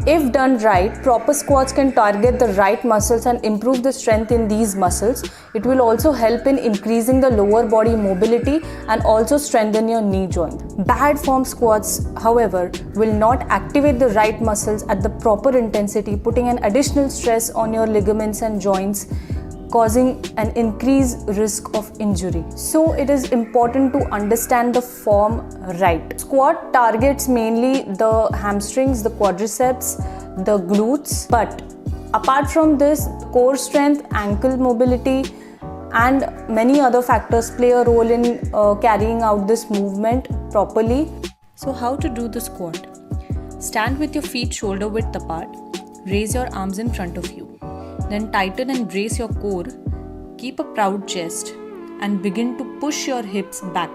If done right, proper squats can target the right muscles and improve the strength in these muscles. It will also help in increasing the lower body mobility and also strengthen your knee joint. Bad form squats, however, will not activate the right muscles at the proper intensity, putting an additional stress on your ligaments and joints, causing an increased risk of injury. So it is important to understand the form right. Squat targets mainly the hamstrings, the quadriceps, the glutes, but apart from this, core strength, ankle mobility and many other factors play a role in carrying out this movement properly. So how to do the squat? Stand with your feet shoulder width apart. Raise your arms in front of you. Then tighten and brace your core, keep a proud chest and begin to push your hips back,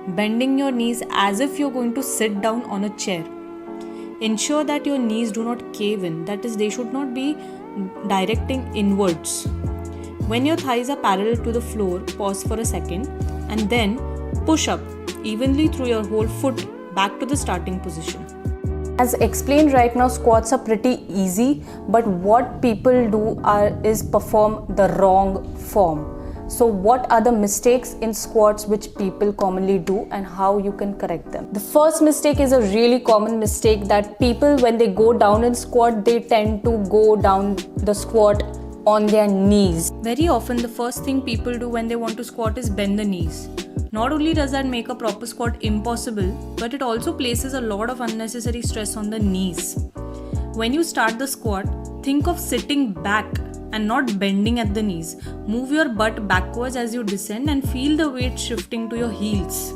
bending your knees as if you're going to sit down on a chair. Ensure that your knees do not cave in, that is, they should not be directing inwards. When your thighs are parallel to the floor, pause for a second and then push up evenly through your whole foot back to the starting position. As explained right now, squats are pretty easy, but what people do is perform the wrong form. So what are the mistakes in squats which people commonly do and how you can correct them? The first mistake is a really common mistake that people, when they go down in squat, they tend to go down the squat on their knees. Very often the first thing people do when they want to squat is bend the knees. Not only does that make a proper squat impossible, but it also places a lot of unnecessary stress on the knees. When you start the squat, think of sitting back and not bending at the knees. Move your butt backwards as you descend and feel the weight shifting to your heels.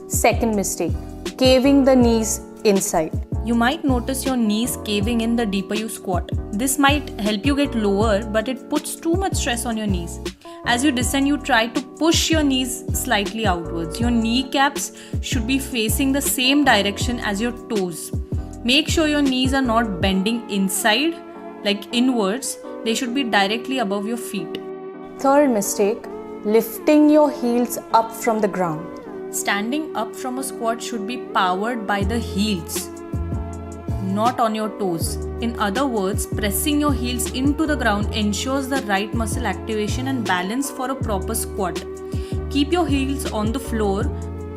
Second mistake, caving the knees inside. You might notice your knees caving in the deeper you squat. This might help you get lower, but it puts too much stress on your knees. As you descend, you try to push your knees slightly outwards. Your kneecaps should be facing the same direction as your toes. Make sure your knees are not bending inside, like inwards. They should be directly above your feet. Third mistake, lifting your heels up from the ground. Standing up from a squat should be powered by the heels, not on your toes. In other words, pressing your heels into the ground ensures the right muscle activation and balance for a proper squat. Keep your heels on the floor.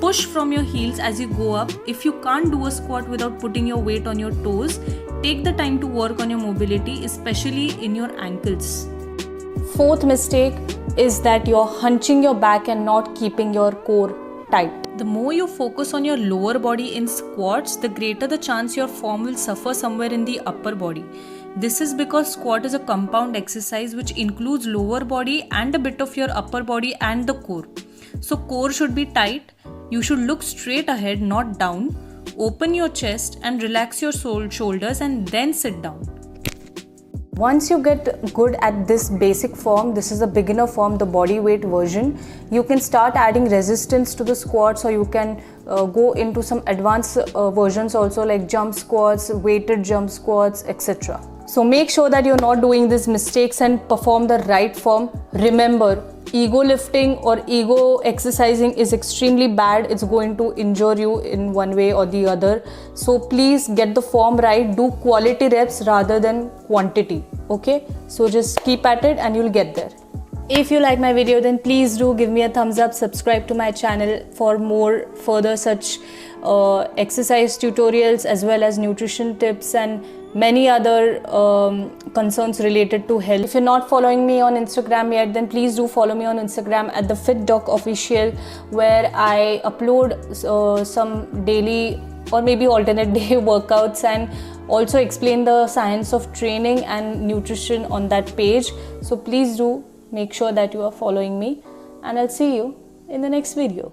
Push from your heels as you go up. If you can't do a squat without putting your weight on your toes, take the time to work on your mobility, especially in your ankles. Fourth mistake is that you're hunching your back and not keeping your core tight. The more you focus on your lower body in squats, the greater the chance your form will suffer somewhere in the upper body. This is because squat is a compound exercise which includes lower body and a bit of your upper body and the core. So core should be tight. You should look straight ahead, not down. Open your chest and relax your shoulders and then sit down. Once you get good at this basic form, this is a beginner form, the body weight version, you can start adding resistance to the squats, or you can go into some advanced versions also, like jump squats, weighted jump squats, etc. So make sure that you're not doing these mistakes and perform the right form. Remember, ego lifting or ego exercising is extremely bad. It's going to injure you in one way or the other. So please get the form right. Do quality reps rather than quantity. Okay? So just keep at it and you'll get there. If you like my video, then please do give me a thumbs up. Subscribe to my channel for more further such exercise tutorials as well as nutrition tips and many other concerns related to health. If you're not following me on Instagram yet, then please do follow me on Instagram at the FitDoc Official, where I upload some daily or maybe alternate day workouts and also explain the science of training and nutrition on that page. So please do make sure that you are following me, and I'll see you in the next video.